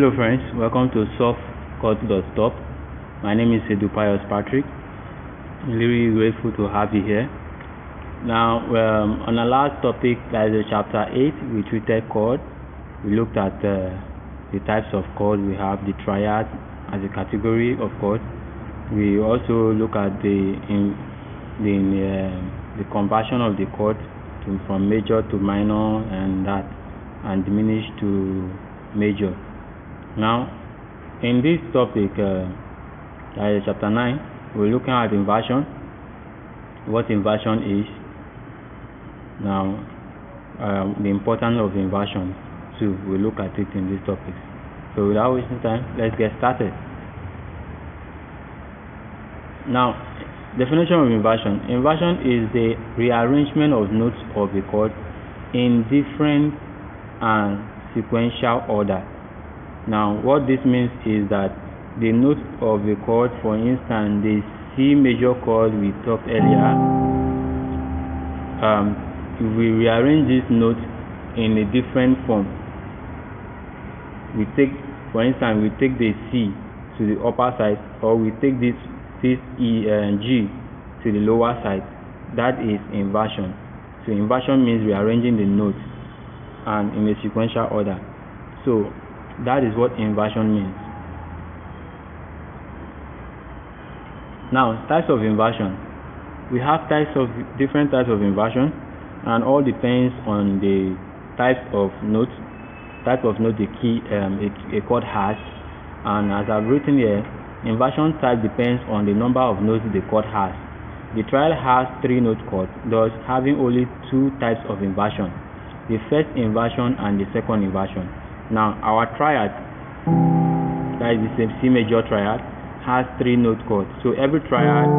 Hello friends, welcome to Softchords. My name is Pius Patrick. I'm really grateful to have you here. Now, on our last topic, that is chapter 8, we treated chord. We looked at the types of chord. We have the triad as a category of chord. We also look at the conversion of the chord from major to minor and diminished to major. Now, in this topic, chapter 9, we're looking at inversion, what inversion is. Now, the importance of inversion too. We'll look at it in this topic. So, without wasting time, let's get started. Now, definition of inversion. Inversion is the rearrangement of notes of a chord in different and sequential order. Now, what this means is that the note of a chord, for instance, the C major chord we talked earlier, we rearrange this note in a different form. We take, for instance, we take the C to the upper side, or we take this E and G to the lower side. That is inversion. So inversion means rearranging the notes and in a sequential order. So that is what inversion means. Now, types of inversion. We have different types of inversion, and all depends on the type of note the key a chord has. And as I've written here, inversion type depends on the number of notes the chord has. The triad has 3-note chord, thus having only 2 types of inversion: the first inversion and the second inversion. Now, our triad, that is the same C major triad, has 3-note chord. So every triad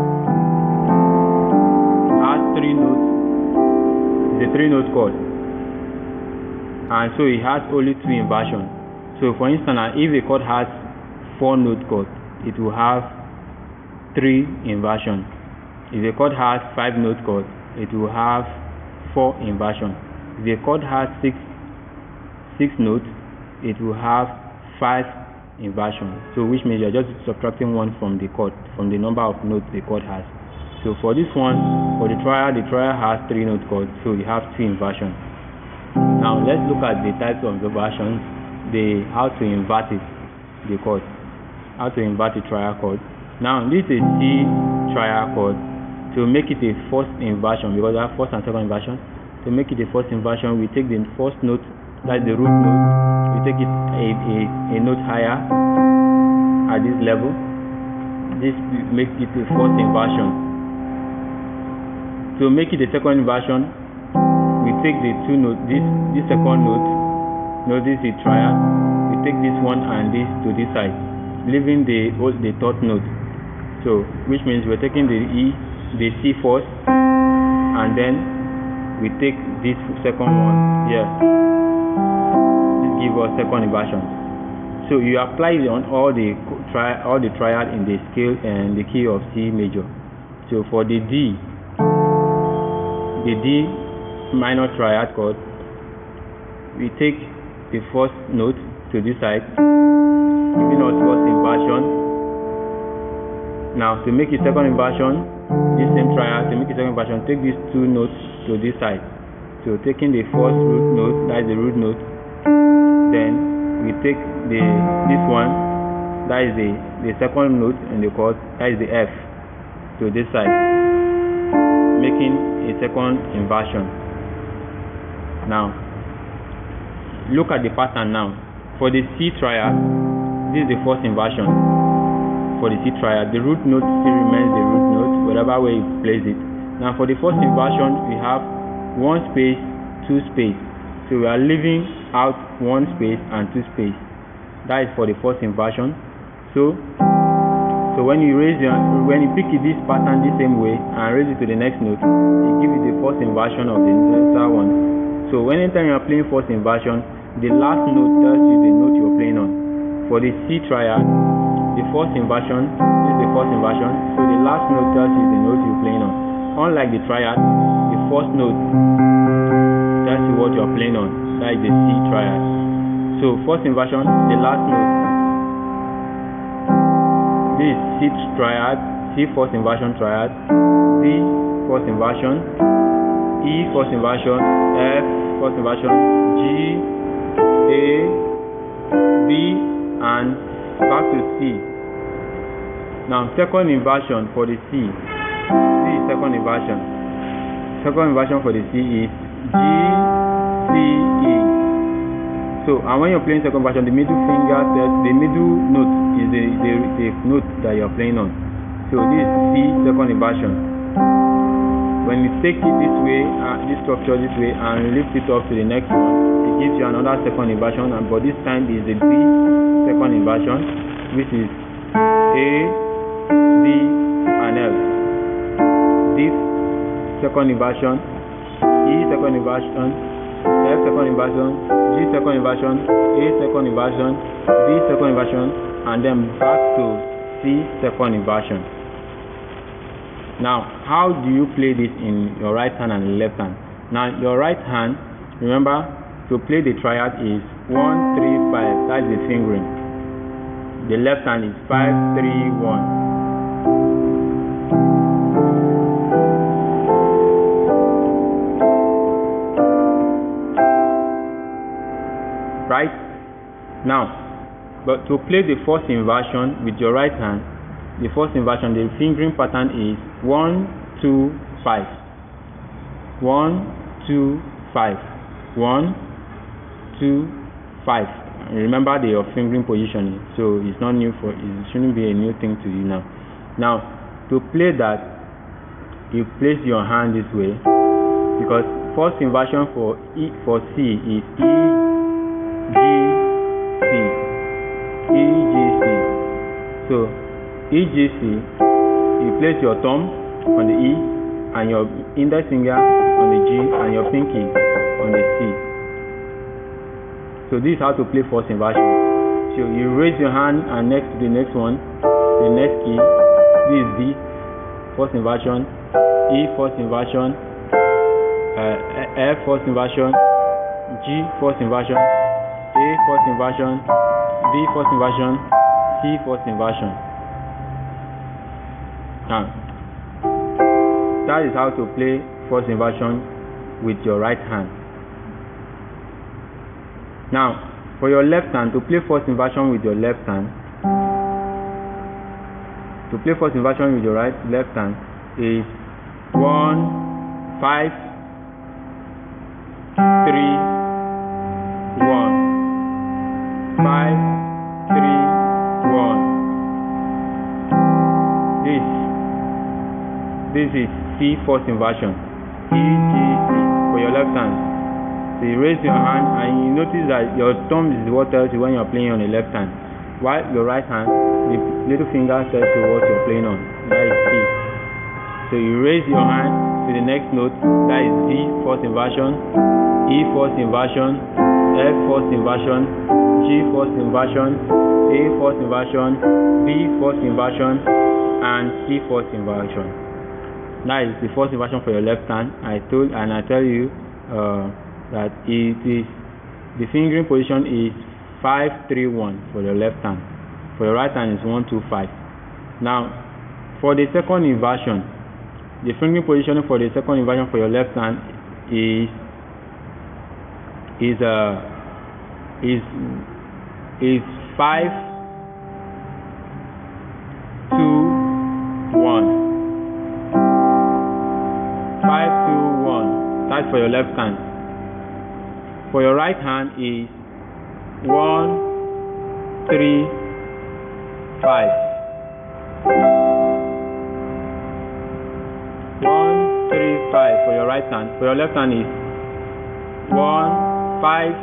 has 3 notes. It's a 3-note chord, and so it has only 2 inversions. So, for instance, if a chord has 4-note chord, it will have 3 inversions. If a chord has 5-note chord, it will have 4 inversions. If a chord has 6 notes, it will have 5 inversions. So which means you're just subtracting 1 from the chord, from the number of notes the chord has. So for this one, for the triad has 3-note chord, so you have 2 inversions. Now let's look at the types of inversions, how to invert it, the chord, how to invert the triad chord. Now this is C triad chord. To make it a first inversion, because I have first and second inversion, to make it a first inversion, we take the first note, that's the root note, we take it a note higher at this level. This makes it a first inversion. To make it a second inversion, we take the 2 notes, this second note, notice the triad, we take this one and this to this side, leaving the third note. So which means we're taking the E, the C first, and then we take this second one here. This gives us second inversion. So you apply it on all the triad in the scale and the key of C major. So for the D minor triad chord, we take the first note to this side, giving us first inversion. Now to make a second inversion, this same triad, to make a second inversion, take these 2 notes to this side. So taking the first root note, that is the root note, then we take this one, that is the second note in the chord, that is the F, to this side, making a second inversion. Now look at the pattern now. For the C triad, this is the first inversion. For the C triad, the root note still remains the root note, whatever way you place it. Now for the first inversion, we have 1 space, 2 space. So we are leaving out 1 space and 2 space. That is for the first inversion. So when you pick this pattern the same way and raise it to the next note, it gives you the first inversion of the next one. So anytime you are playing first inversion, the last note tells you the note you are playing on. For the C triad, the first inversion is the first inversion, so the last note tells you the note you're playing on. Unlike the triad, the first note tells you what you're playing on. That is the C triad. So first inversion, the last note. This is C triad, C first inversion triad, D first inversion, E first inversion, F first inversion, G, A, B, and back to C. Now second inversion for the C. This is second inversion. Second inversion for the C is G, C, E. So, and when you're playing second inversion, the middle finger, the middle note is the note that you're playing on. So this is C second inversion. When you take it this way, this structure this way, and lift it up to the next one, it gives you another second inversion, and but this time is the D second inversion, which is A, D, and F. D second inversion, E second inversion, F second inversion, G second inversion, A second inversion, D second inversion, and then back to C second inversion. Now, how do you play this in your right hand and left hand? Now, your right hand, remember, to play the triad is 1, 3, 5. That's the fingering. The left hand is 5, 3, 1. Right? Now, but to play the first inversion with your right hand, the first inversion, the fingering pattern is 1, 2, 5. 1, 2, 5. 1, 2, 5. And remember your fingering positioning, so it's not new it shouldn't be a new thing to you now. Now, to play that, you place your hand this way, because first inversion for C is E, G, C. E, G, C. So E, G, C, you place your thumb on the E and your index finger on the G and your pinky on the C. So this is how to play first inversion. So you raise your hand and next to the next one, the next key. This is D, first inversion, E, first inversion, F, first inversion, G, first inversion, A, first inversion, D, first inversion, C, first inversion. Now, that is how to play first inversion with your right hand. Now, for your left hand, to play first inversion with your left hand, to play first inversion with your left hand is 1, 5, 3, 1. 5, 3, 1. This is C first inversion. E, G, C for your left hand. So you raise your hand and you notice that your thumb is what tells you when you're playing on the left hand, while your right hand, the little finger tells you what you're playing on. That is C. So you raise your hand to the next note. That is D first inversion, E first inversion, F first inversion, G first inversion, A first inversion, B first inversion, and C first inversion. That is the first inversion for your left hand. I tell you that it is the fingering position is 5, 3, 1 for your left hand. For your right hand is 1, 2, 5. Now, for the second inversion, the fingering position for the second inversion for your left hand is 5, 2, 1. 5, 2, 1. That's for your left hand. For your right hand is 1, 3, 5. 1, 3, 5 for your right hand. For your left hand is 1, 5,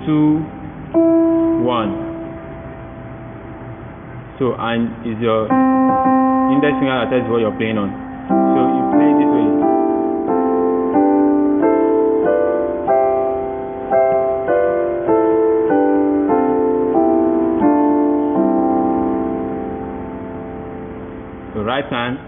2, 1. So, and is your index finger that tells you what you're playing on. So you play this way. So right hand.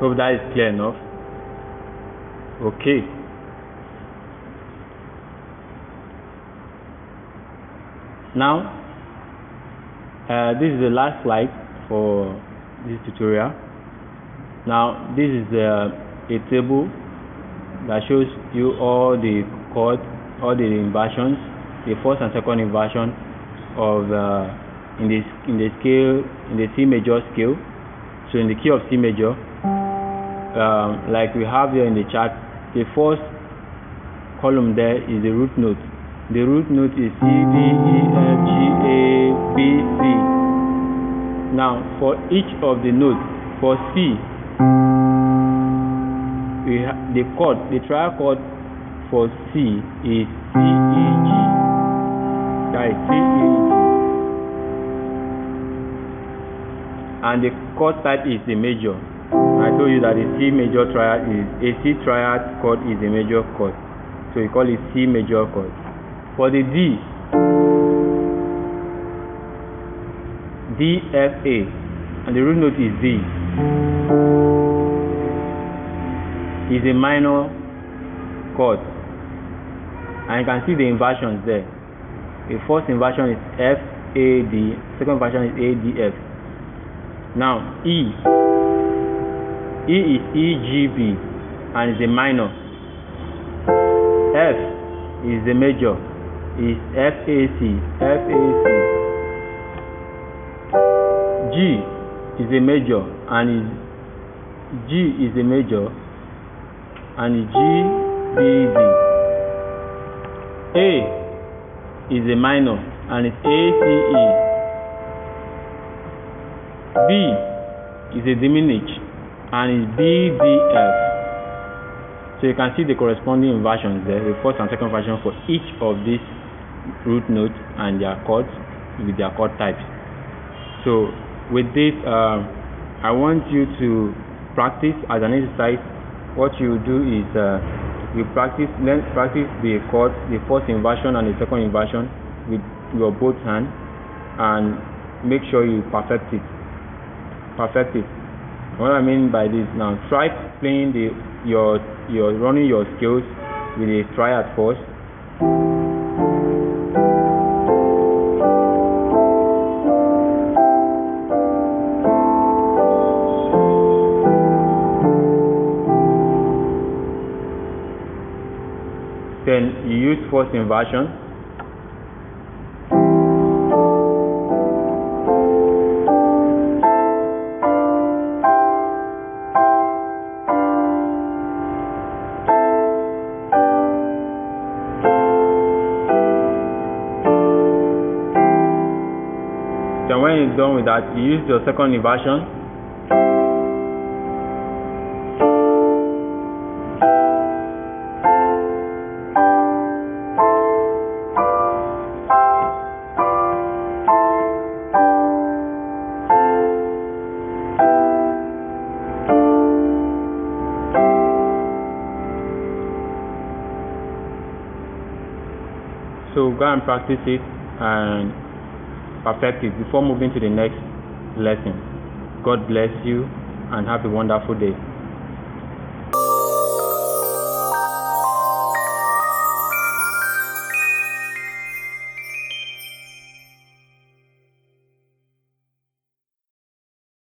Hope that is clear enough. Okay. Now, this is the last slide for this tutorial. Now, this is a table that shows you all the chords, all the inversions, the first and second inversion of in the scale, in the C major scale. So in the key of C major, like we have here in the chart, the first column there is the root note. The root note is C, D, E, F, G, A, B, C. Now, for each of the notes, for C, we have the chord, the triad chord for C is C, E, G. That is C, E, G. And the chord type is the major. I told you that the C major triad is a C triad chord is a major chord, so we call it C major chord. For the D, D, F, A, and the root note is D, is a minor chord, and you can see the inversions there. The first inversion is F, A, D, second inversion is A, D, F. Now E is E, G, B, and is a minor. F is the major, is F, A, C, F, A, C. G is a major, and is G is a major, and is G, B, D. A is a minor, and is A, C, E. B is a diminished, and is B, D, F. So you can see the corresponding inversions there, the first and second inversion for each of these root notes and their chords with their chord types. So with this, I want you to practice as an exercise. What you do is you practice the chords, the first inversion and the second inversion with your both hands, and make sure you perfect it. What I mean by this, now try playing you're running your scales with a triad first. Then you use first inversion. Then when you're done with that, you use your second inversion. So go and practice it and perfect it before moving to the next lesson. God bless you and have a wonderful day.